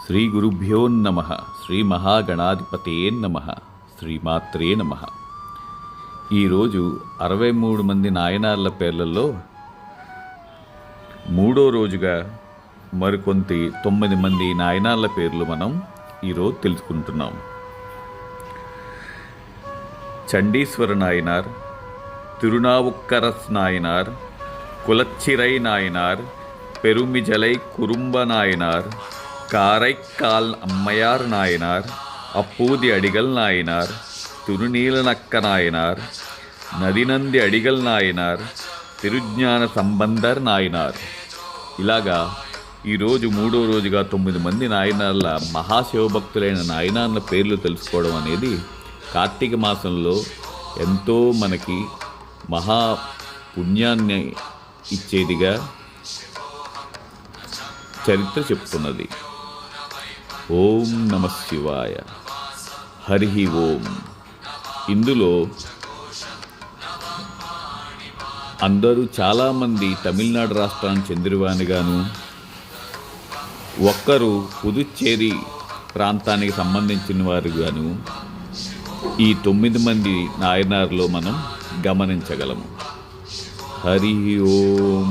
శ్రీ గురుభ్యో నమః. శ్రీ మహాగణాధిపతే నమః. శ్రీమాత్రే నమః. ఈరోజు 63 మంది నాయనార్ల పేర్లలో మూడో రోజుగా మరికొంత 9 మంది నాయనార్ల పేర్లు మనం ఈరోజు తెలుసుకుంటున్నాం. చండీశ్వర నాయనార్, తిరునావుక్కరస్ నాయనార్, కులచ్చిరై నాయనార్, పెరుమిజలై కురుంబ నాయనార్, కారైக்கால் అమ్మయార్ నాయనార్, అప్పూది అడిగల్ నాయనార్, తిరునీలనక్క నాయనార్, నదినంది అడిగల్ నాయనార్, తిరుజ్ఞాన సంబంధర్ నాయనార్. ఇలాగా ఈరోజు మూడో రోజుగా 9 మంది నాయనార్ల మహాశివభక్తులైన నాయనార్ల పేర్లు తెలుసుకోవడం అనేది కార్తీక మాసంలో ఎంతో మనకి మహా పుణ్యాన్ని ఇచ్చేదిగా చరిత్ర చెప్తున్నది. ఓం నమ శివాయ. హరి ఓం. ఇందులో అందరూ చాలామంది తమిళనాడు రాష్ట్రానికి చెందినవానిగాను, ఒక్కరు పుదుచ్చేరి ప్రాంతానికి సంబంధించిన వారుగాను ఈ 9 మంది నాయనార్లో మనం గమనించగలము. హరి ఓం.